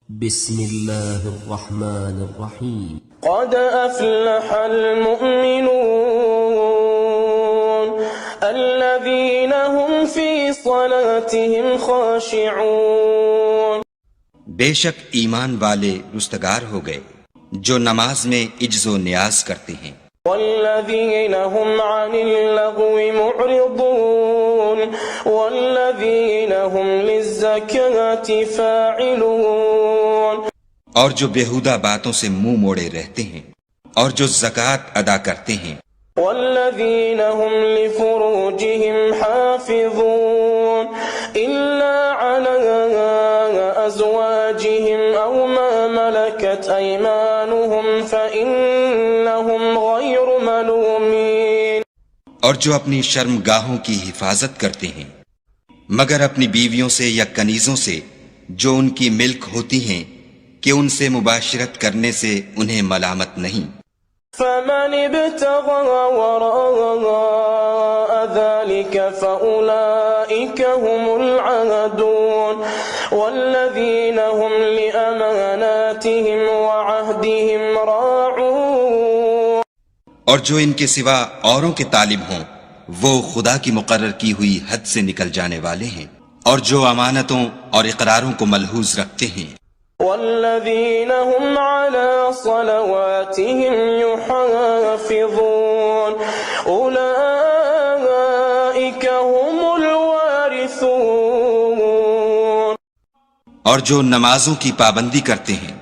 بسم الله الرحمن الرحيم. قد أفلح المؤمنون الذين هم في صلاتهم خاشعون. بے شک ایمان والے رستگار ہو گئے جو نماز میں عجز و نیاز کرتے ہیں. والذين هم عن اللغو معرضون والذين هم للزكاة فاعلون. اور جو بیہودہ باتوں سے منہ موڑے رہتے ہیں اور جو زکوٰۃ ادا کرتے ہیں. والذين هم لفروجهم حافظون إلا على أزواجهم أو ما ملكت أيمانهم فإنهم غير ملومين. اور جو اپنی شرمگاہوں کی حفاظت کرتے ہیں مگر اپنی بیویوں سے یا کنیزوں سے جو ان کی ملک ہوتی ہیں کہ ان سے مباشرت کرنے سے انہیں ملامت نہیں. فمن ابتغى وراء ذلك فأولئك هم العادون والذين هم لأماناتهم وعهدهم راعون. اور جو ان کے سوا اوروں کے طالب ہوں وہ خدا کی مقرر کی ہوئی حد سے نکل جانے والے ہیں اور جو امانتوں اور اقراروں کو ملحوظ رکھتے ہیں. والذين هم على صلواتهم يحافظون أولئك هم الوارثون. اور جو نمازوں کی پابندی کرتے ہیں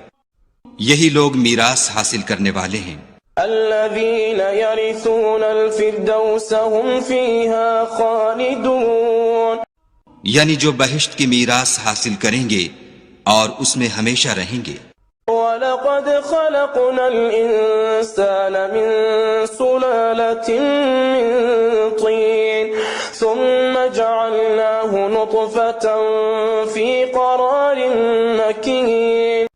یہی لوگ میراث حاصل کرنے والے ہیں. الذين يرثون الفردوس هم فيها خالدون. یعنی جو بہشت کی میراث حاصل کریں گے اور اس میں ہمیشہ رہیں گے. وَلَقَدْ خَلَقْنَا الْإِنسَانَ مِنْ سُلَالَةٍ مِّن طِينٍ ثُمَّ جَعَلْنَاهُ نُطْفَةً فِي قَرَارٍ مَّكِينٍ.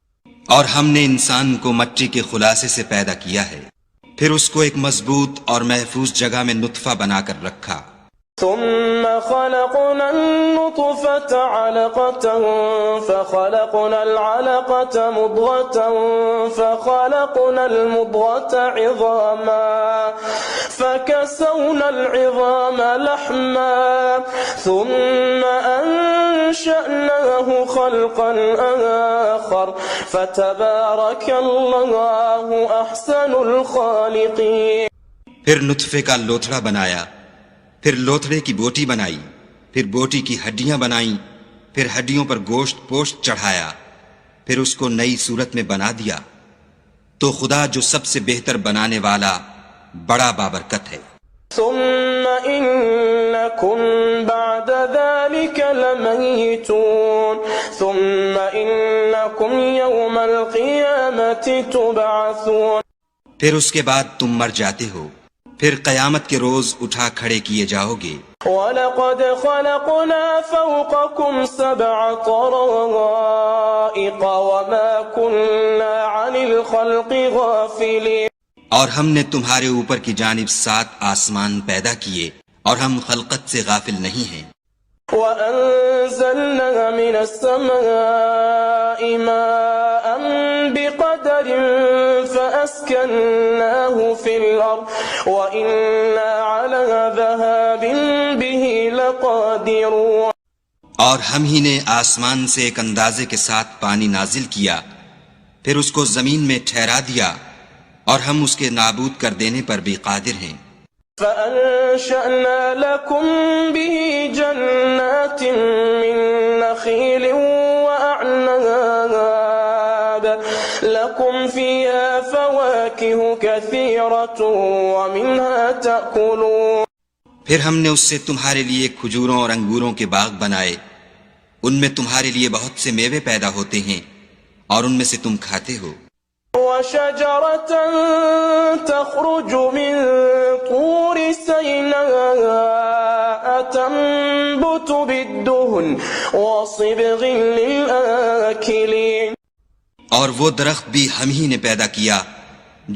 اور ہم نے انسان کو مٹی کے خلاصے سے پیدا کیا ہے پھر اس کو ایک مضبوط اور محفوظ جگہ میں نطفہ بنا کر رکھا. ثم خلقنا النطفة علقة فخلقنا العلقة مضغة فخلقنا المضغة عظاما فكسونا العظام لحما ثم أنشأناه خلقا آخر فتبارك الله أحسن الخالقين. پھر نطفے کا لوتھڑا بنایا پھر لوتھڑے کی بوٹی بنائی پھر بوٹی کی ہڈیاں بنائیں پھر ہڈیوں پر گوشت پوشت چڑھایا پھر اس کو نئی صورت میں بنا دیا. تو خدا جو سب سے بہتر بنانے والا بڑا بابرکت ہے. ثم إنكم بعد ذلك لميتون ثم إنكم يوم القيامة تبعثون. پھر اس کے بعد تم مر جاتے ہو پھر قیامت کے روز اٹھا کھڑے کیے جاؤ گے. وَلَقَدْ خَلَقْنَا فَوْقَكُمْ سَبْعَ طَرَائِقَ وَمَا كُنَّا عَنِ الْخَلْقِ غَافِلِينَ. اور ہم نے تمہارے اوپر کی جانب 7 آسمان پیدا کیے اور ہم خلقت سے غافل نہیں ہیں. وَأَنزَلْنَا مِنَ السَّمَاءِ مَاءً بِقَدَرٍ فَأَسْكَنَّاهُ فِي الْأَرْضِ وَإِنَّا عَلَى ذَهَابٍ بِهِ لَقَادِرُونَ. اور ہم ہی نے آسمان سے ایک اندازے کے ساتھ پانی نازل کیا پھر اس کو زمین میں ٹھہرا دیا اور ہم اس کے نابود کر دینے پر بھی قادر ہیں. فَأَنشَأْنَا لَكُمْ بِهِ جَنَّاتٍ مِّن نَّخِيلٍ وَأَعْنَابٍ لَكُمْ فِيهَا فَوَاكِهُ كَثِيرَةٌ وَمِنْهَا تَأْكُلُونَ. پھر ہم نے اس سے تمہارے لیے کھجوروں اور انگوروں کے باغ بنائے ان میں تمہارے لیے بہت سے میوے پیدا ہوتے ہیں اور ان میں سے تم کھاتے ہو. وَشَجَرَةً تَخْرُجُ مِن طُورِ سَيْنَاءَ تَنبُتُ بِالدُّهْنِ وَصِبْغٍ لِلْآكِلِينَ. اور وہ درخت بھی ہم ہی نے پیدا کیا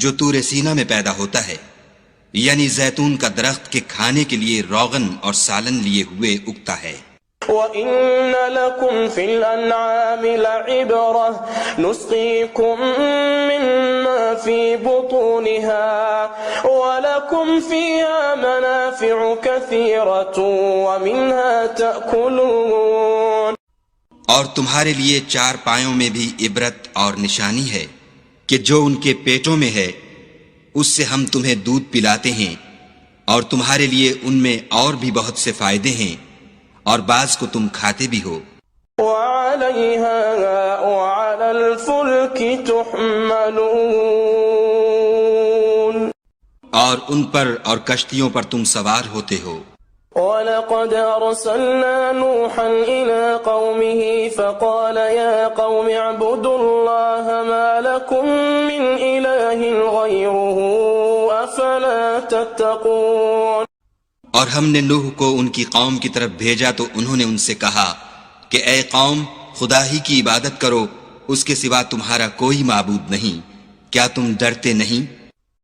جو طور سینا میں پیدا ہوتا ہے یعنی زیتون کا درخت کے کھانے کے لیے روغن اور سالن لیے ہوئے اگتا ہے. وَإِنَّ لَكُمْ فِي الْأَنْعَامِ لَعِبْرَةً نُسْقِيكُم مِّمَّا فِي بُطُونِهَا وَلَكُمْ فِيهَا مَنَافِعُ كَثِيرَةٌ وَمِنْهَا تَأْكُلُونَ۔ اور تمہارے لیے چار پایوں میں بھی عبرت اور نشانی ہے کہ جو ان کے پیٹوں میں ہے اس سے ہم تمہیں دودھ پلاتے ہیں، اور تمہارے لیے ان میں اور بھی بہت سے فائدے ہیں، اور بعض کو تم کھاتے بھی ہو۔ وَعَلَيْهَا وَعَلَى الْفُلْكِ تُحْمَلُونَ، اور ان پر اور کشتیوں پر تم سوار ہوتے ہو۔ وَلَقَدْ أَرْسَلْنَا نُوحًا إِلَىٰ قَوْمِهِ فَقَالَ يَا قَوْمِ اعْبُدُوا اللَّهَ مَا لَكُم مِّنْ إِلَٰهٍ غَيْرُهُ أَفَلَا تَتَّقُونَ۔ اور ہم نے نوح کو ان کی قوم کی طرف بھیجا تو انہوں نے ان سے کہا کہ اے قوم، خدا ہی کی عبادت کرو، اس کے سوا تمہارا کوئی معبود نہیں، کیا تم ڈرتے نہیں؟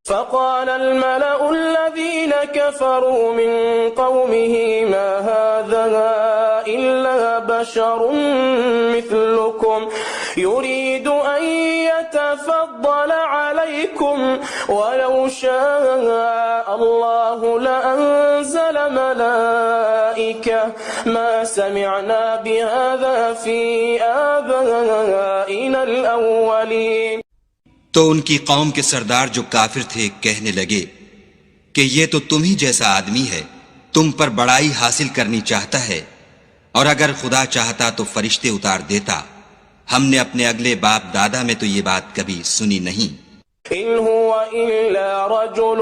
فقال الملأ الذين كفروا من قومه ما هذا إلا بشر مثلكم يريد أن يتفضل عليكم ولو شاء الله لأنزل ملائكة ما سمعنا بهذا في آبائنا الأولين۔ تو ان کی قوم کے سردار جو کافر تھے کہنے لگے کہ یہ تو تم ہی جیسا آدمی ہے، تم پر بڑائی حاصل کرنی چاہتا ہے، اور اگر خدا چاہتا تو فرشتے اتار دیتا، ہم نے اپنے اگلے باپ دادا میں تو یہ بات کبھی سنی نہیں۔ إن هو إلا رجل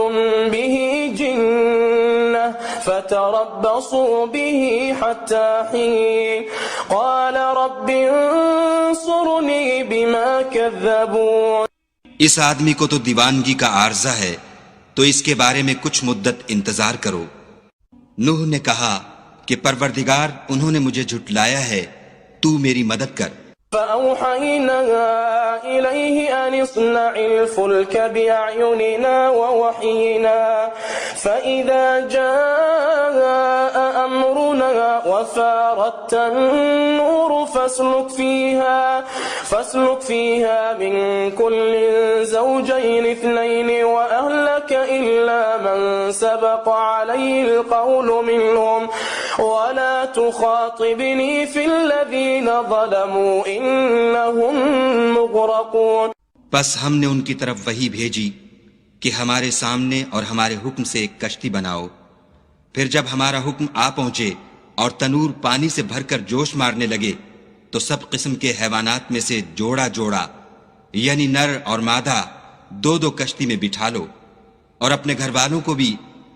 به جنة فتربصوا به حتى حين قال رب انصرني بما كذبون۔ اس آدمی کو تو دیوانگی کا عارضہ ہے، تو اس کے بارے میں کچھ مدت انتظار کرو۔ نوح نے کہا کہ پروردگار، انہوں نے مجھے جھٹلایا ہے، تو میری مدد کر۔ فأوحينا إليه أن اصنع الفلك بأعيننا ووحينا فإذا جاء أمرنا وفارت النور فاسلك فيها من كل زوجين اثنين وأهلك إلا من سبق عليه القول منهم ولا تخاطبني في الذين ظلموا إنهم مغرقون۔ بس ہم نے ان کی طرف وحی بھیجی کہ ہمارے سامنے اور ہمارے حکم سے ایک کشتی بناؤ، پھر جب ہمارا حکم آ پہنچے اور تنور پانی سے بھر کر جوش مارنے لگے تو سب قسم کے حیوانات میں سے جوڑا جوڑا یعنی نر اور مادہ دو دو کشتی میں بٹھا لو، اور اپنے گھر والوں کو بھی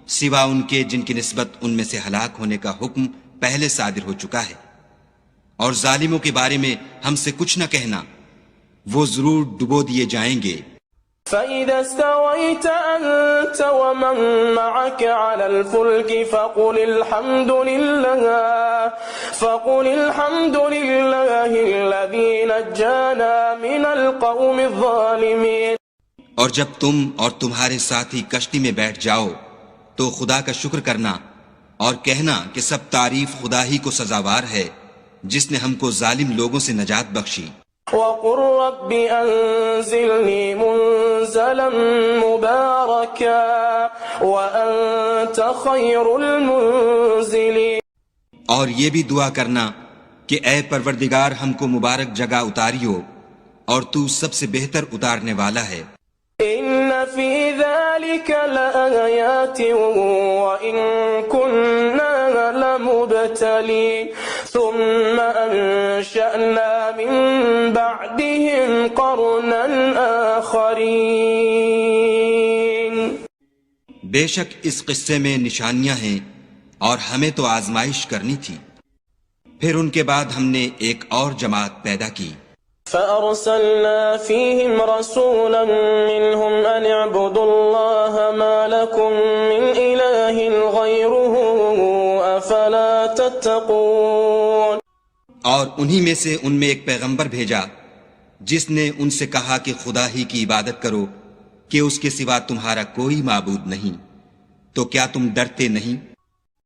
سوا ان کے جن کی نسبت ان میں سے ہلاک ہونے کا حکم پہلے صادر ہو چکا ہے، اور ظالموں کے بارے میں ہم سے کچھ نہ کہنا، وہ ضرور ڈبو دیے جائیں گے۔ فَإِذَا اسْتَوَيْتَ أَنْتَ وَمَنْ مَعَكَ عَلَى الْفُلْكِ فَقُلِ الْحَمْدُ لِلَّهِ الَّذِي نَجَّانَا مِنَ الْقَوْمِ الظَّالِمِينَ۔ اور جب تم اور تمہارے ساتھی کشتی میں بیٹھ جاؤ تو خدا کا شکر کرنا اور کہنا کہ سب تعریف خدا ہی کو سزاوار ہے جس نے ہم کو ظالم لوگوں سے نجات بخشی۔ وَقُلْ رَبِّ أَنزِلْنِي مُنزَلًا مُبَارَكًا وَأَنْتَ خَيْرُ الْمُنزِلِينَ۔ اور یہ بھی دعا کرنا کہ اے پروردگار، ہم کو مبارک جگہ اتاریو اور تو سب سے بہتر اتارنے والا ہے۔ إِنَّ فِي ذَلِكَ لَآيَاتٍ وَإِن كُنَّا لَمُبْتَلِينَ ثُمَّ أَنشَأْنَا مِن بَعْدِهِمْ قَرْنًا آخَرِينَ۔ بے شک اس قصے میں نشانیاں ہیں اور ہمیں تو آزمائش کرنی تھی، پھر ان کے بعد ہم نے ایک اور جماعت پیدا کی۔ فأرسلنا فيهم رسولا منهم أن اعبدوا الله ما لكم من إله غيره أفلا تتقون۔ اور انہی میں سے ان میں ایک پیغمبر بھیجا جس نے ان سے کہا کہ خدا ہی کی عبادت کرو کہ اس کے سوا تمہارا کوئی معبود نہیں، تو کیا تم ڈرتے نہیں؟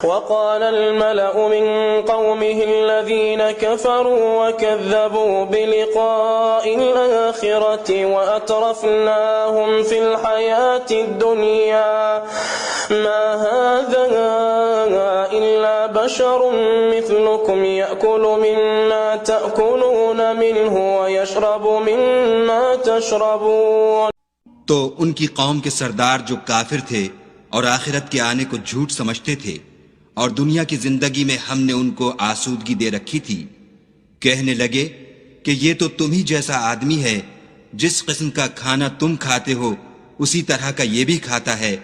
وقال الملأ من قومه الذين كفروا وكذبوا بلقاء الآخرة وأترفناهم في الحياة الدنيا ما هذا إلا بشر مثلكم يأكل مما تأكلون منه ويشرب مما تشربون. تو ان کی قوم کے سردار جو کافر تھے اور آخرت کے آنے کو جھوٹ سمجھتے تھے اور دنیا کی زندگی میں ہم نے ان کو آسودگی دے رکھی تھی، کہنے لگے کہ یہ تو تم ہی جیسا آدمی ہے، جس قسم کا کھانا تم کھاتے ہو اسی طرح کا یہ بھی کھاتا ہے،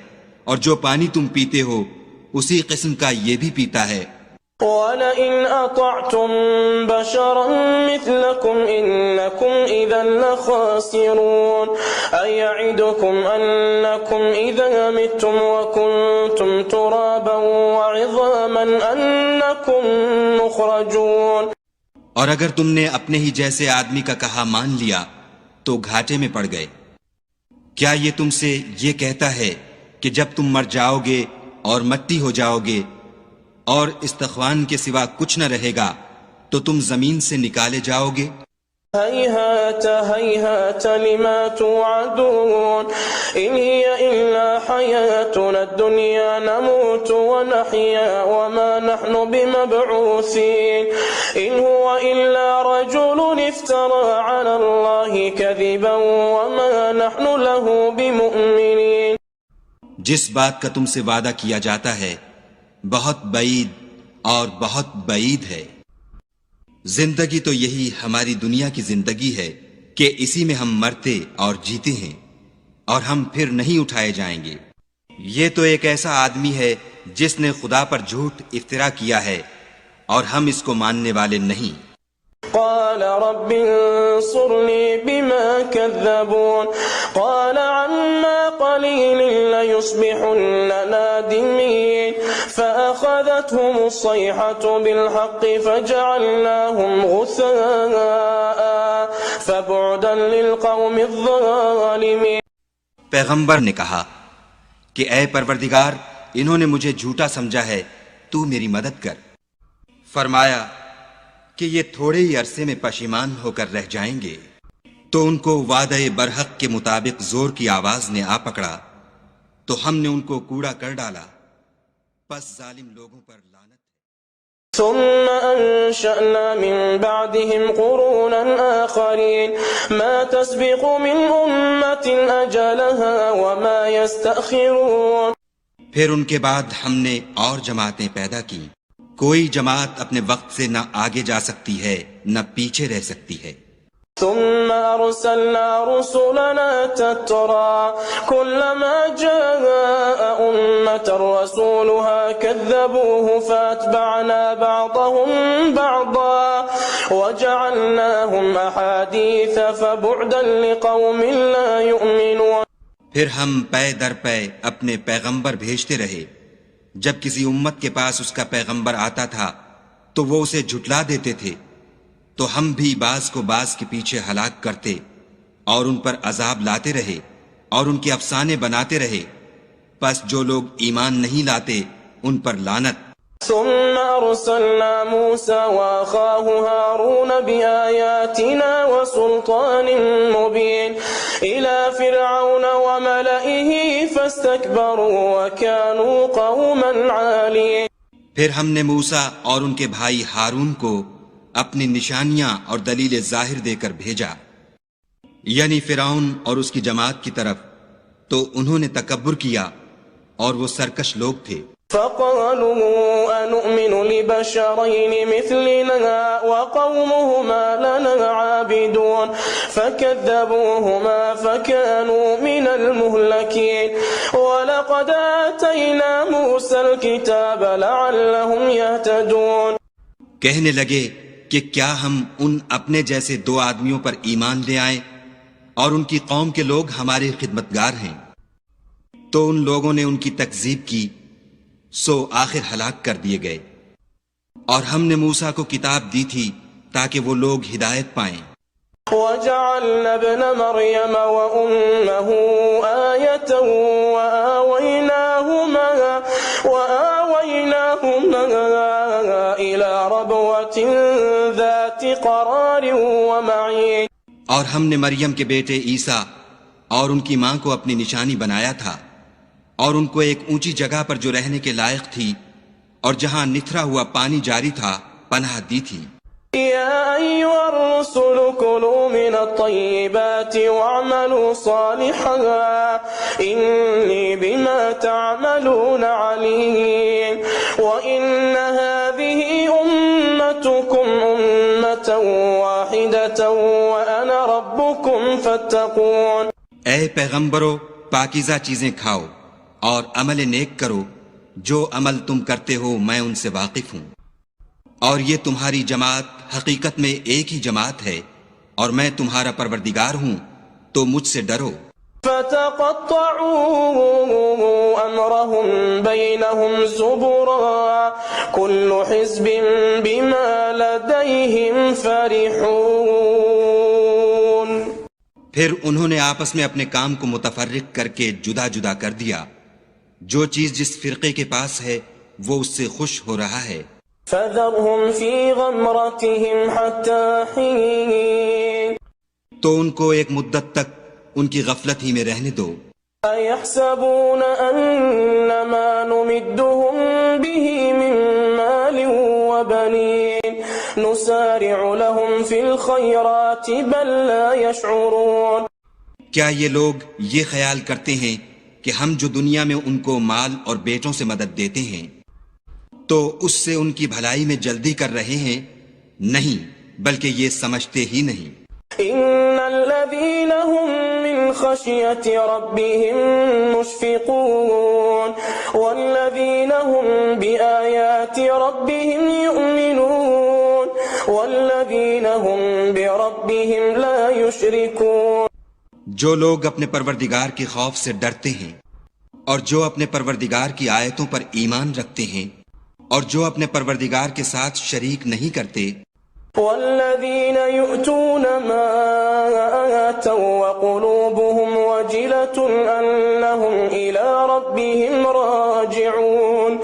اور جو پانی تم پیتے ہو اسی قسم کا یہ بھی پیتا ہے. وَلَئِنْ أَطَعْتُمْ بَشَرًا مِثْلَكُمْ إِنَّكُمْ إِذًا لَخَاسِرُونَ أَيَعِدُكُمْ أَنَّكُمْ إِذَا مِتُّمْ وَكُنْتُمْ تُرَابًا وَعِظَامًا أَنَّكُمْ مُخْرَجُونَ. اور اگر تم نے اپنے ہی جیسے آدمی کا کہا مان لیا تو گھاٹے میں پڑ گئے. کیا یہ تم سے یہ کہتا ہے کہ جب تم مر جاؤ گے اور مٹی ہو جاؤ گے اور استخوان کے سوا کچھ نہ رہے گا تو تم زمین سے نکالے جاؤ گے؟ هيهات هيهات لما توعدون إن هي إلا حياتنا الدنيا نموت ونحيا وما نحن بمبعوثين إن هو إلا رجل افترى على الله كذبا وما نحن له بمؤمنين. جس بات کا تم سے وعدہ کیا جاتا ہے بہت بعید اور بہت بعید ہے. زندگی تو یہی ہماری دنیا کی زندگی ہے کہ اسی میں ہم مرتے اور جیتے ہیں اور ہم پھر نہیں اٹھائے جائیں گے. یہ تو ایک ایسا آدمی ہے جس نے خدا پر جھوٹ افترا کیا ہے اور ہم اس کو ماننے والے نہیں. قال رب انصرني بما كذبون قال عما قليل ليصبحن نادمين فأخذتهم الصيحة بالحق فجعلناهم غثاء فبعدا للقوم الظالمين. پیغمبر نے کہا کہ اے پروردگار انہوں نے مجھے جھوٹا سمجھا ہے، تو میری مدد کر. فرمایا کہ یہ تھوڑے ہی عرصے میں پشیمان ہو کر رہ جائیں گے. تو ان کو وعدہ برحق کے مطابق زور کی آواز نے آ پکڑا تو ہم نے ان کو کوڑا کر ڈالا. پس ظالم لوگوں پر لعنت. ثم أنشأنا من بعدهم قرونا آخرين ما تسبق من أمة أجلها وما يستأخرون. پھر ان کے بعد ہم نے اور جماعتیں پیدا کی، کوئی جماعت اپنے وقت سے نہ آگے جا سکتی ہے نہ پیچھے رہ سکتی ہے. ثم أرسلنا رسلنا تترى كلما جاء أمة رسولها كذبوه فأتبعنا بعضهم بعضا وجعلناهم أحاديث فبعدا لقوم لا يؤمنون. پھر ہم پے در پے اپنے پیغمبر بھیجتے رہے. جب کسی امت کے پاس اس کا پیغمبر آتا تھا تو وہ اسے جھٹلا دیتے تھے، تو ہم بھی بعض کو بعض کے پیچھے ہلاک کرتے اور ان پر عذاب لاتے رہے اور ان کے افسانے بناتے رہے. پس جو لوگ ایمان نہیں لاتے ان پر لعنت. ثم أرسلنا موسى وأخاه هارون بآياتنا وسلطان مبين إلى فرعون وملئه فاستكبروا وكانوا قوما عالين. پھر ہم نے موسیٰ اور ان کے بھائی ہارون کو اپنی نشانیاں اور دلیل ظاہر دے کر بھیجا، یعنی فرعون اور اس کی جماعت کی طرف، تو انہوں نے تکبر کیا اور وہ سرکش لوگ تھے. فقالوا أنؤمن لبشرين مثلنا وقومهما لنا عابدون فكذبوهما فكانوا من المهلكين ولقد آتينا موسى الكتاب لعلهم يهتدون. کہنے لگے کہ کیا ہم ان اپنے جیسے دو آدمیوں پر ایمان لے آئیں اور ان کی قوم کے لوگ ہمارے خدمتگار ہیں. تو ان لوگوں نے ان کی تکذیب کی، سو آخر ہلاک کر دیے گئے. اور ہم نے موسیٰ کو کتاب دی تھی تاکہ وہ لوگ ہدایت پائیں. وَجَعَلْنَا ابْنَ مَرْيَمَ وَأُمَّهُ آيَةً وَآوَيْنَاهُمَا فدلاهما إلى ربوة ذات قرار ومعين. اور ہم نے مریم کے بیٹے عیسیٰ اور ان کی ماں کو اپنی نشانی بنایا تھا اور ان کو ایک اونچی جگہ پر جو رہنے کے لائق تھی اور جہاں نتھرا ہوا پانی جاری تھا پناہ دی تھی. يا أيها الرسل كلوا من الطيبات واعملوا صالحا إني بما تعملون عليم وإن هذه أمتكم أمة واحدة وأنا ربكم فاتقون. اے پیغمبرو پاکیزہ چیزیں کھاؤ اور عمل نیک کرو، جو عمل تم کرتے ہو میں ان سے واقف ہوں، اور یہ تمہاری جماعت حقیقت میں ایک ہی جماعت ہے اور میں تمہارا پروردگار ہوں، تو مجھ سے ڈرو. فتقطعوا أمرهم بينهم زبرا كل حزب بما لديهم فرحون. پھر انہوں نے آپس میں اپنے کام کو متفرق کر کے جدا جدا کر دیا، جو چیز جس فرقے کے پاس ہے وہ اس سے خوش ہو رہا ہے. فذرهم في غمرتهم حتى حين. تو ان کو ایک مدت تک ان کی غفلت ہی میں رہنے دو. أيحسبون أنما نمدهم به من مال وبنين نسارع لهم في الخيرات بل لا يشعرون. کیا یہ لوگ یہ خیال کرتے ہیں کہ ہم جو دنیا میں ان کو مال اور بیٹوں سے مدد دیتے ہیں تو اس سے ان کی بھلائی میں جلدی کر رہے ہیں؟ نہیں، بلکہ یہ سمجھتے ہی نہیں. إن الذين هم من خشية ربهم مشفقون والذين هم بآيات ربهم يؤمنون والذين هم بربهم لا يشركون. جو لوگ اپنے پروردگار کے خوف سے ڈرتے ہیں اور جو اپنے پروردگار کی آیتوں پر ایمان رکھتے ہیں اور جو اپنے پروردگار کے ساتھ شریک نہیں کرتے، والذين يؤتون ما آتوا وقلوبهم وجلة أنهم إلى ربهم راجعون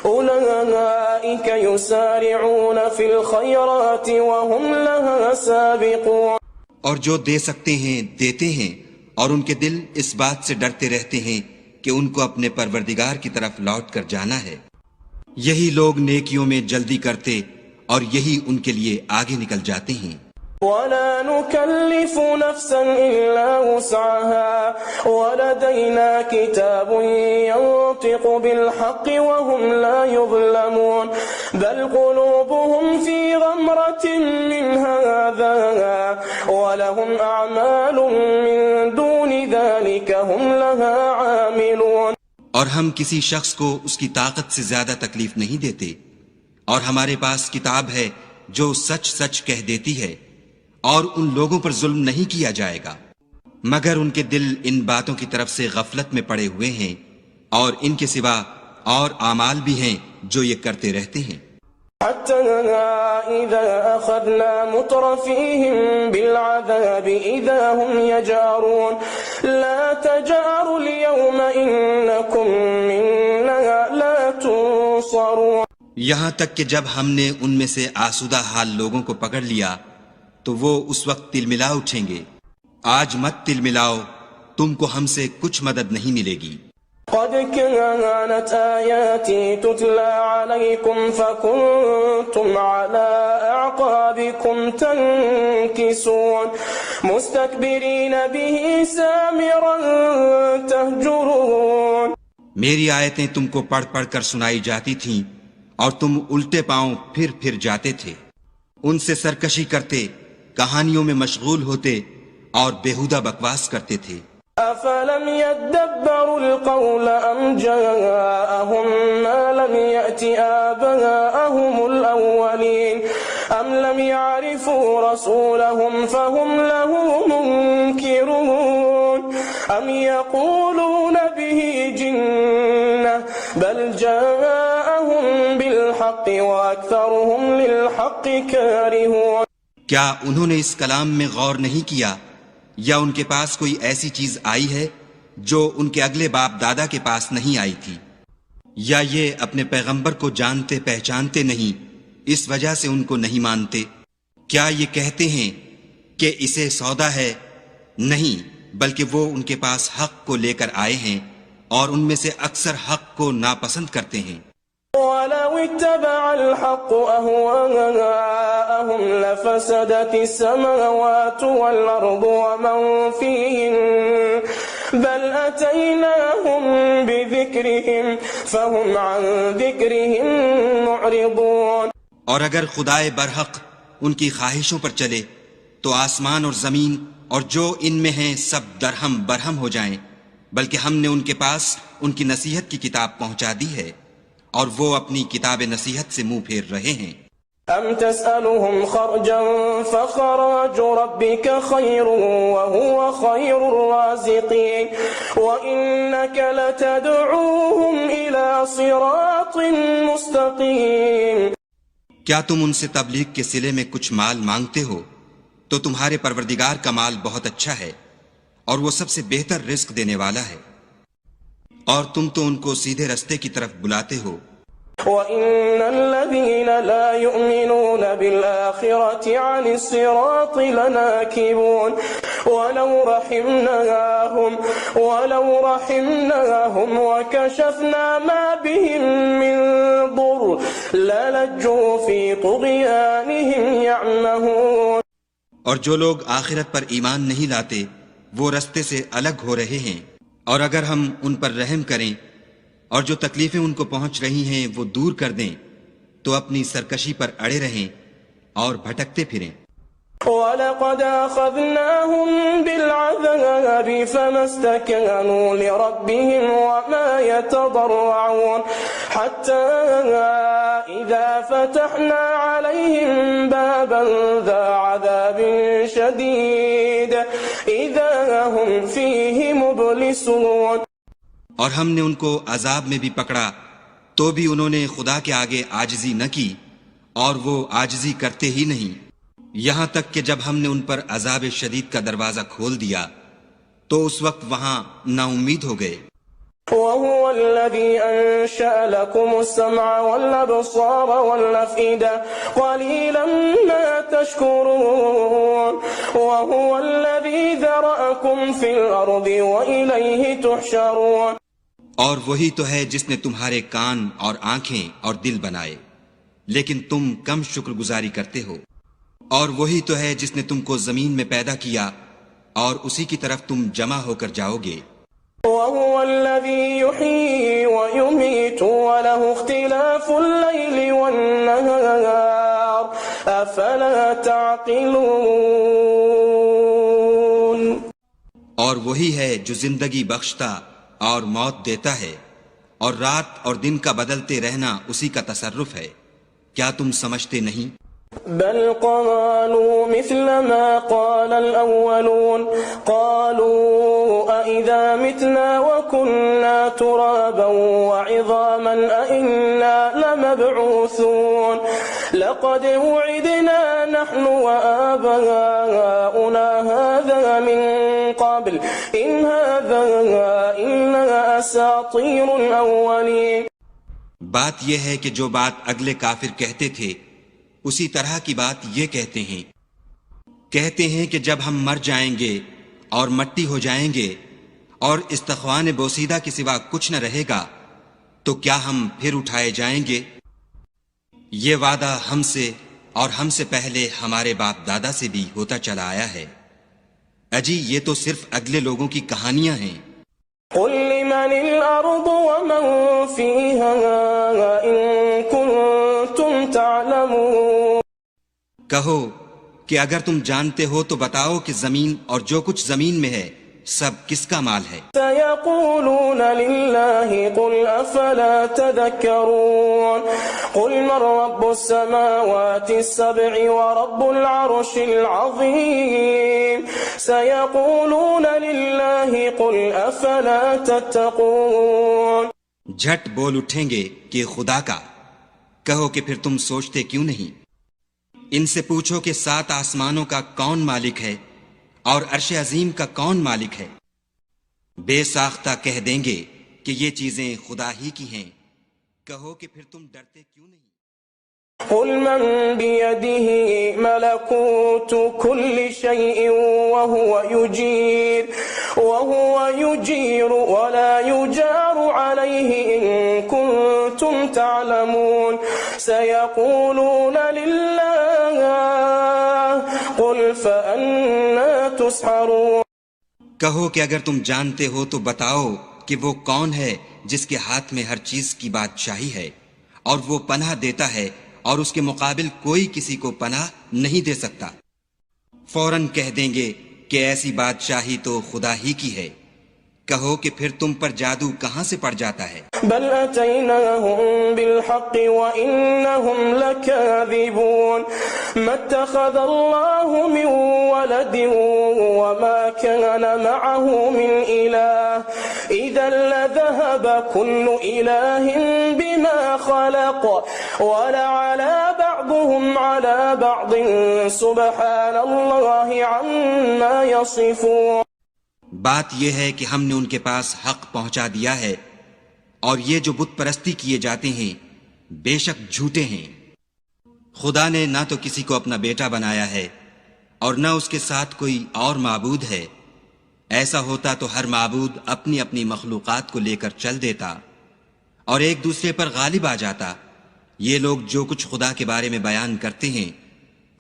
أولئك يسارعون في الخيرات وهم لها سابقون. اور جو دے سکتے ہیں دیتے ہیں اور ان کے دل اس بات سے ڈرتے رہتے ہیں کہ ان کو اپنے پروردگار کی طرف لوٹ کر جانا ہے. یہی لوگ نیکیوں میں جلدی کرتے اور یہی ان کے لیے آگے نکل جاتے ہیں. ولا نكلف نفسا إلا وسعها ولدينا كتاب ينطق بالحق وهم لا يظلمون بل قلوبهم في غمرة من هذا ولهم أعمال من دون ذلك هم لها عاملون. اور ہم کسی شخص کو اس کی طاقت سے زیادہ تکلیف نہیں دیتے، اور ہمارے پاس کتاب ہے جو سچ سچ کہہ دیتی ہے، اور ان لوگوں پر ظلم نہیں کیا جائے گا مگر ان کے دل ان باتوں کی طرف سے غفلت میں پڑے ہوئے ہیں، اور ان کے سوا اور اعمال بھی ہیں جو یہ کرتے رہتے ہیں. حتى إذا أخذنا مترفيهم بالعذاب إذا هم يجارون لا تجاروا اليوم إنكم منا لا تنصرون. یہاں تک کہ جب ہم نے ان میں سے آسودہ حال لوگوں کو پکڑ لیا تو وہ اس وقت تلملا اٹھیں گے، آج مت تلملاؤ، تم کو ہم سے کچھ مدد نہیں ملے گی. قد كانت آياتي تتلى عليكم فكنتم على أعقابكم تنكسون مستكبرين به سامرا تهجرون. میری آیتیں تم کو پڑھ پڑھ کر سنائی جاتی تھیں اور تم الٹے پاؤں پھر جاتے تھے، ان سے سرکشی کرتے، کہانیوں میں مشغول ہوتے اور بیہودہ بکواس کرتے تھے. أفلم يدبروا القول أم جاءهم ما لم يأت آباءهم الأولين أم لم يعرفوا رسولهم فهم له منكرون أم يقولون به جنة بل جاءهم بالحق وأكثرهم للحق كارهون. کیا انہوں نے اس کلام میں غور نہیں کیا یا ان کے پاس کوئی ایسی چیز آئی ہے جو ان کے اگلے باپ دادا کے پاس نہیں آئی تھی؟ یا یہ اپنے پیغمبر کو جانتے پہچانتے نہیں اس وجہ سے ان کو نہیں مانتے؟ کیا یہ کہتے ہیں کہ اسے سودا ہے؟ نہیں، بلکہ وہ ان کے پاس حق کو لے کر آئے ہیں اور ان میں سے اکثر حق کو ناپسند کرتے ہیں۔ وَلَوِ اتَّبَعَ الْحَقُّ أَهْوَاءَهُمْ لَفَسَدَتِ السَّمَاوَاتُ وَالْأَرْضُ وَمَنْ فِيهِنَّ بَلْ أَتَيْنَاهُمْ بِذِكْرِهِمْ فَهُمْ عَنْ ذِكْرِهِمْ مُعْرِضُونَ۔ اور اگر خدائے برحق ان کی خواہشوں پر چلے تو آسمان اور زمین اور جو ان میں ہیں سب درہم برہم ہو جائیں، بلکہ ہم نے ان کے پاس ان کی نصیحت کی کتاب پہنچا دی ہے اور وہ اپنی کتاب نصیحت سے منہ پھیر رہے ہیں۔ أَمْ تَسْأَلُهُمْ خَرْجًا فَخَرَاجُ رَبِّكَ خَيْرٌ وَهُوَ خَيْرُ الرَّازِقِينَ وَإِنَّكَ لَتَدْعُوهُمْ إِلَى صِرَاطٍ مُسْتَقِيمٍ۔ کیا تم ان سے تبلیغ کے صلے میں کچھ مال مانگتے ہو تو تمہارے پروردگار کا مال بہت اچھا ہے اور وہ سب سے بہتر رزق دینے والا ہے، اور تم تو ان کو سیدھے رستے کی طرف بلاتے ہو۔ وَإِنَّ الَّذِينَ لَا يُؤْمِنُونَ بِالْآخِرَةِ عَنِ الصِّرَاطِ لَنَاكِبُونَ وَلَوْ رَحِمْنَاهُمْ وَكَشَفْنَا مَا بِهِمْ مِنْ ضُرٍّ لَلَجُّوا فِي طُغْيَانِهِمْ يَعْمَهُونَ۔ اور جو لوگ آخرت پر ایمان نہیں لاتے وہ رستے سے الگ ہو رہے ہیں، اور اگر ہم ان پر رحم کریں اور جو تکلیفیں ان کو پہنچ رہی ہیں وہ دور کر دیں تو اپنی سرکشی پر اڑے رہیں اور بھٹکتے پھریں۔ وَلَقَدْ أَخَذْنَاهُمْ بِالْعَذَابِ فَمَا اسْتَكَانُوا لِرَبِّهِمْ وَمَا يَتَضَرَّعُونَ حَتَّى إِذَا فَتَحْنَا عَلَيْهِمْ بَابًا ذَا عَذَابٍ شَدِيدٍ إِذَا هُمْ فِيهِ مُبْلِسُونَ۔ اور ہم نے ان کو عذاب میں بھی پکڑا تو بھی انہوں نے خدا کے آگے عاجزی نہ کی، اور وہ عاجزی کرتے ہی نہیں، یہاں تک کہ جب ہم نے ان پر عذاب شدید کا دروازہ کھول دیا تو اس وقت وہاں نا امید ہو گئے۔ وَهُوَ الَّذِي أَنشَأَ لَكُمُ السَّمْعَ وَالْأَبْصَارَ وَالْأَفْئِدَةَ قَلِيلًا مَا تَشْكُرُونَ وَهُوَ الَّذِي ذَرَأَكُمْ فِي الْأَرْضِ وَإِلَيْهِ تُحْشَرُونَ۔ اور وہی تو ہے جس نے تمہارے کان اور آنکھیں اور دل بنائے، لیکن تم کم شکر گزاری کرتے ہو، اور وہی تو ہے جس نے تم کو زمین میں پیدا کیا اور اسی کی طرف تم جمع ہو کر جاؤ گے۔ وَهُوَ الَّذِي يُحْيِي وَيُمِيتُ وَلَهُ اخْتِلَافُ اللَّيْلِ وَالنَّهَارِ أَفَلَا تَعْقِلُونَ۔ اور وہی ہے جو زندگی بخشتا اور موت دیتا ہے، اور رات اور دن کا بدلتے رہنا اسی کا تصرف ہے، کیا تم سمجھتے نہیں؟ بل قالوا مثل ما قال الأولون قالوا أئذا متنا وكنا ترابا وعظاما أئنا لمبعوثون لقد وعدنا نحن وآباؤنا هذا من قبل إن هذا إلا أساطير الأولين۔ بات یہ ہے کہ جو بات اگلے کافر کہتے تھے اسی طرح کی بات یہ کہتے ہیں کہ جب ہم مر جائیں گے اور مٹی ہو جائیں گے اور استخوان بوسیدہ کے سوا کچھ نہ رہے گا تو کیا ہم پھر اٹھائے جائیں گے؟ یہ وعدہ ہم سے اور ہم سے پہلے ہمارے باپ دادا سے بھی ہوتا چلا آیا ہے۔ اجی یہ تو صرف اگلے لوگوں کی کہانیاں ہیں۔ قل لمن الأرض ومن فيها إن كنتم تعلمون۔ کہو کہ اگر تم جانتے ہو تو بتاؤ کہ زمین اور جو کچھ زمین میں ہے سب کس کا مال ہے؟ سيقولون لله قل أفلا تذكرون قل من رب السماوات السبع ورب العرش العظيم سيقولون لله قل أفلا تتقون۔ جھٹ بول اٹھیں گے کہ خدا کا، کہو کہ پھر تم سوچتے کیوں نہیں؟ ان سے پوچھو کہ 7 آسمانوں کا کون مالک ہے اور عرش عظیم کا کون مالک ہے؟ بے ساختہ کہہ دیں گے کہ یہ چیزیں خدا ہی کی ہیں، کہو کہ پھر تم ڈرتے کیوں نہیں؟ قل من بيده ملكوت كل شيء وهو يجير ولا يجار عليه إن كنتم تعلمون سيقولون لله قل فأنا تسحرون کہو کہ اگر تم جانتے ہو تو بتاؤ کہ وہ کون ہے جس کے ہاتھ میں ہر چیز کی بادشاہی ہے، اور وہ پناہ دیتا ہے اور اس کے مقابل کوئی کسی کو پناہ نہیں دے سکتا۔ فوراً کہہ دیں گے کہ ایسی بادشاہی تو خدا ہی کی ہے۔ کہو کہ پھر تم پر جادو کہاں سے پڑ جاتا ہے؟ بل اتيناهم بالحق وانهم لكاذبون ما اتخذ الله من ولد وما كان معه من اله اذا لذهب كل اله بما خلق ولعلى بعضهم على بعض سبحان الله عما يصفون۔ بات یہ ہے کہ ہم نے ان کے پاس حق پہنچا دیا ہے، اور یہ جو بت پرستی کیے جاتے ہیں بے شک جھوٹے ہیں۔ خدا نے نہ تو کسی کو اپنا بیٹا بنایا ہے اور نہ اس کے ساتھ کوئی اور معبود ہے۔ ایسا ہوتا تو ہر معبود اپنی اپنی مخلوقات کو لے کر چل دیتا اور ایک دوسرے پر غالب آ جاتا۔ یہ لوگ جو کچھ خدا کے بارے میں بیان کرتے ہیں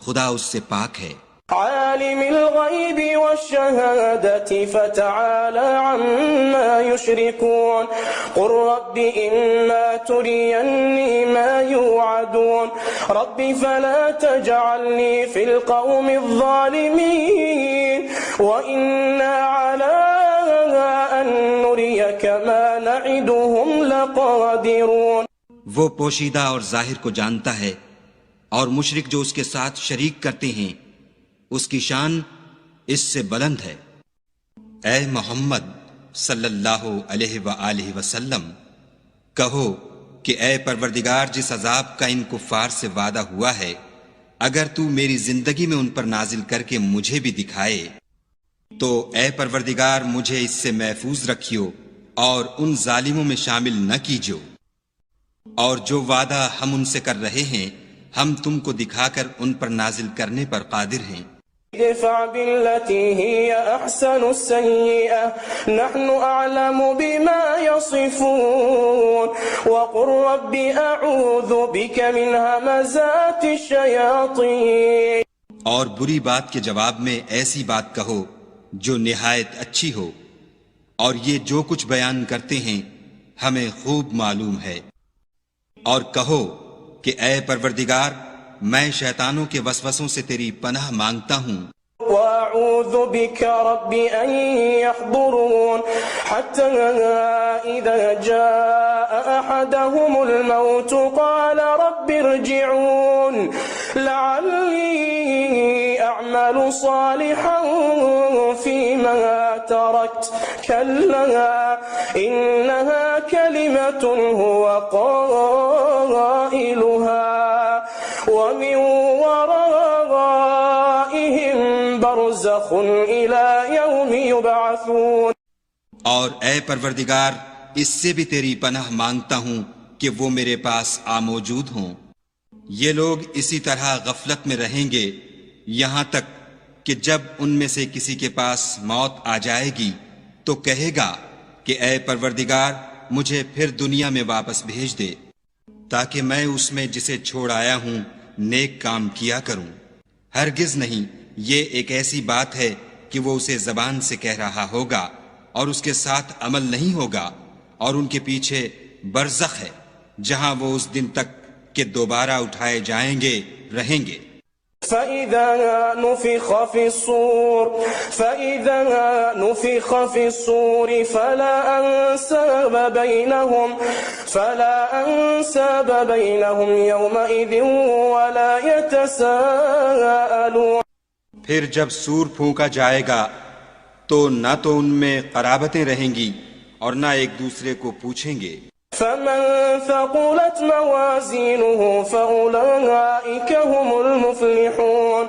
خدا اس سے پاک ہے۔ عالم الغيب والشهادة فتعالى عما يشركون قل رب إما تريني ما يوعدون رب فلا تجعلني في القوم الظالمين وإنا على أن نريك ما نعدهم لقادرون۔ وہ پوشیدہ اور ظاہر کو جانتا ہے، اور مشرک جو اس کے ساتھ شریک کرتے ہیں اس کی شان اس سے بلند ہے۔ اے محمد صلی اللہ علیہ وآلہ وسلم، کہو کہ اے پروردگار، جس عذاب کا ان کفار سے وعدہ ہوا ہے اگر تو میری زندگی میں ان پر نازل کر کے مجھے بھی دکھائے تو اے پروردگار مجھے اس سے محفوظ رکھیو اور ان ظالموں میں شامل نہ کیجو، اور جو وعدہ ہم ان سے کر رہے ہیں ہم تم کو دکھا کر ان پر نازل کرنے پر قادر ہیں۔ ادفع بالتي هي أحسن السيئة نحن أعلم بما يصفون وقل رب أعوذ بك من همزات الشياطين۔ اور بری بات کے جواب میں ایسی بات کہو جو نہایت اچھی ہو، اور یہ جو کچھ بیان کرتے ہیں ہمیں خوب معلوم ہے۔ اور کہو کہ اے پروردگار میں شیطانوں کے وسوسوں سے تیری پناہ مانگتا ہوں۔ وأعوذ بك رب أن يحضرون حتى إذا جاء أحدهم الموت قال رب ارجعون لعلي أعمل صالحا فيما تركت كلا إنها كلمة هو قائلها ومن ورائهم برزخ إلى يوم يبعثون۔ اور اے پروردگار اس سے بھی تیری پناہ مانگتا ہوں کہ وہ میرے پاس موجود ہوں۔ یہ لوگ اسی طرح غفلت میں رہیں گے یہاں تک کہ جب ان میں سے کسی کے پاس موت آ جائے گی تو کہے گا کہ اے پروردگار مجھے پھر دنیا میں واپس بھیج دے تاکہ میں اس میں جسے چھوڑ آیا ہوں نیک کام کیا کروں۔ ہرگز نہیں، یہ ایک ایسی بات ہے کہ وہ اسے زبان سے کہہ رہا ہوگا اور اس کے ساتھ عمل نہیں ہوگا، اور ان کے پیچھے برزخ ہے جہاں وہ اس دن تک کہ دوبارہ اٹھائے جائیں گے رہیں گے۔ فَإِذَا نُفِخَ فِي الصُّورِ فَلَا أَنْسَابَ بَيْنَهُمْ يَوْمَئِذٍ وَلَا يَتَسَاءَلُونَ۔ پھر جب سور پھونکا جائے گا تو نہ تو ان میں قرابتیں رہیں گی اور نہ ایک دوسرے کو پوچھیں گے۔ فمن ثقلت موازينه فأولئك هم المفلحون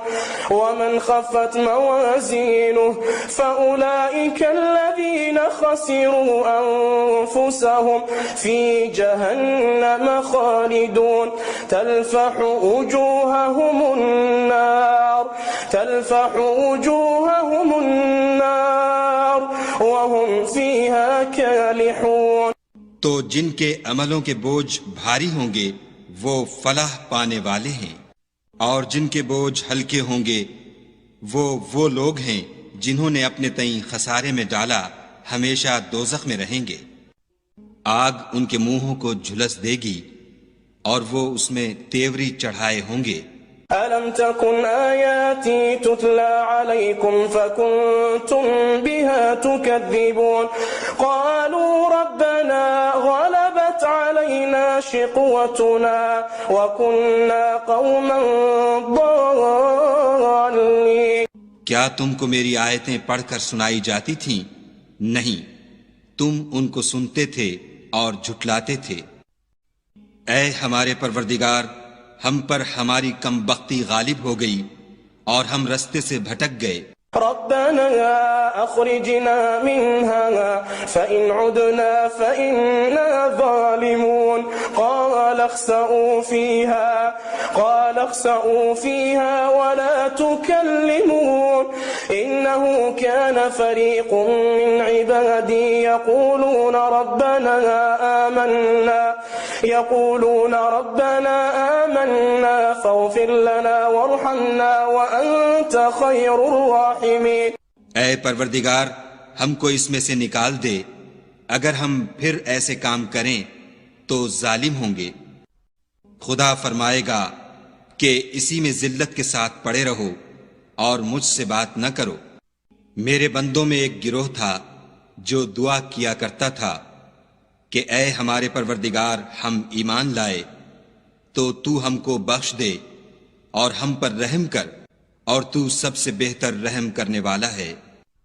ومن خفت موازينه فأولئك الذين خسروا أنفسهم في جهنم خالدون تلفح وجوههم النار وهم فيها كالحون. تو جن کے عملوں کے بوجھ بھاری ہوں گے وہ فلاح پانے والے ہیں، اور جن کے بوجھ ہلکے ہوں گے وہ لوگ ہیں جنہوں نے اپنے تئیں خسارے میں ڈالا، ہمیشہ دوزخ میں رہیں گے. آگ ان کے منہوں کو جھلس دے گی اور وہ اس میں تیوری چڑھائے ہوں گے. ألم تكن آياتي تتلى عليكم فكنتم بها تكذبون قالوا ربنا غلبت علينا شقوتنا وكنا قوما ضالين. کیا تم کو میری آیتیں پڑھ کر سنائی جاتی تھیں؟ نہیں، تم ان کو سنتے تھے اور جھٹلاتے تھے. اے ہمارے پروردگار، ہم پر ہماری کم بختی غالب ہو گئی اور ہم رستے سے بھٹک گئے. ربنا أخرجنا منها فإن عدنا فإنا ظالمون قال اخسئوا فيها ولا تكلمون إنه كان فريق من عبادي يقولون ربنا آمنا فاغفر لنا وارحمنا وأنت خير الراحمين. اے پروردگار، ہم کو اس میں سے نکال دے، اگر ہم پھر ایسے کام کریں تو ظالم ہوں گے. خدا فرمائے گا کہ اسی میں ذلت کے ساتھ پڑے رہو اور مجھ سے بات نہ کرو. میرے بندوں میں ایک گروہ تھا جو دعا کیا کرتا تھا کہ اے ہمارے پروردگار، ہم ایمان لائے تو تو ہم کو بخش دے اور ہم پر رحم کر، اور تو سب سے بہتر رحم کرنے والا ہے.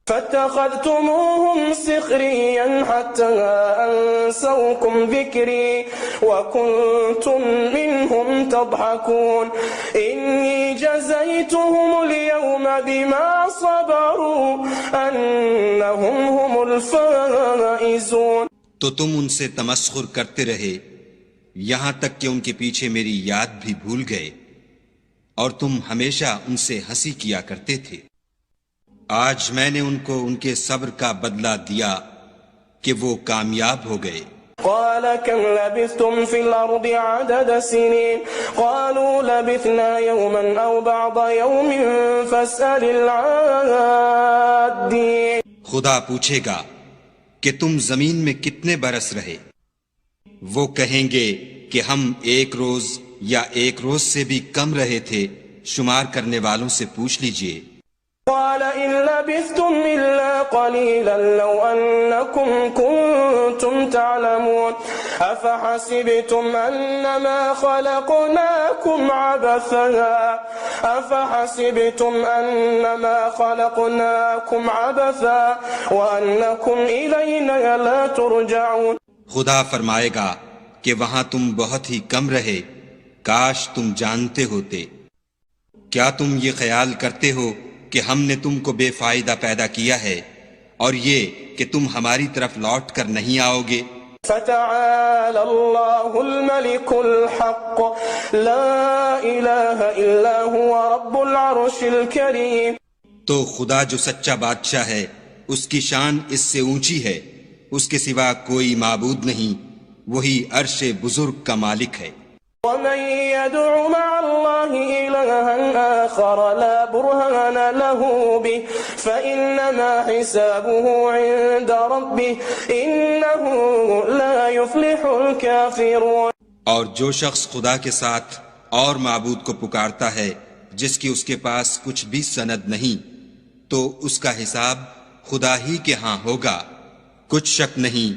فاتخذتموهم سخريا حتى أنسوكم ذكري وكنتم منهم تضحكون إني جزيتهم اليوم بما صبروا أنهم هم الفائزون. تو تم ان سے تمسخر کرتے رہے یہاں تک کہ ان کے پیچھے میری یاد بھی بھول گئے، اور تم ہمیشہ ان سے ہنسی کیا کرتے تھے. آج میں نے ان کو ان کے صبر کا بدلہ دیا کہ وہ کامیاب ہو گئے. قال كم لبثتم في الأرض عدد سنين قالوا لبثنا يوما أو بعض يوم فاسأل العادين. خدا پوچھے گا کہ تم زمین میں کتنے برس رہے؟ وہ کہیں گے کہ ہم ایک روز یا ایک روز سے بھی کم رہے تھے. شمار کرنے والوں سے پوچھ لیجئے. قال إن لبثتم إلا قليلا لو أنكم كنتم تعلمون أفحسبتم أنما خلقناكم عبثا وأنكم إلينا لا ترجعون. خدا فرمائے گا کہ وہاں تم بہت ہی کم رہے، کاش تم جانتے ہوتے. کیا تم یہ خیال کرتے ہو کہ ہم نے تم کو بے فائدہ پیدا کیا ہے اور یہ کہ تم ہماری طرف لوٹ کر نہیں آؤ گے؟ فتعالى الله الملك الحق لا إله إلا هو رب العرش الكريم. تو خدا جو سچا بادشاہ ہے اس کی شان اس سے اونچی ہے، اس کے سوا کوئی معبود نہیں، وہی عرش بزرگ کا مالک ہے. ومن يدع مع الله إلها آخر لا برهان له به فإنما حسابه عند ربه إنه لا يفلح الكافرون. اور جو شخص خدا کے ساتھ اور معبود کو پکارتا ہے جس کی اس کے پاس کچھ بھی سند نہیں، تو اس کا حساب خدا ہی کے ہاں ہوگا. کچھ شک نہیں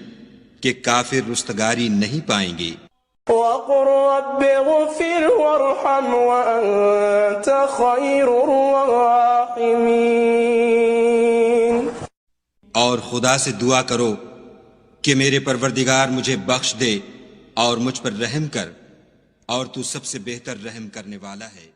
کہ کافر رستگاری نہیں پائیں گے. وَقُلْ رَبِّ اغْفِرْ وَارْحَمْ وَأَنْتَ خَيْرُ الرَّاحِمِينَ. اور خدا سے دعا کرو کہ میرے پروردگار مجھے بخش دے اور مجھ پر رحم کر، اور تو سب سے بہتر رحم کرنے والا ہے۔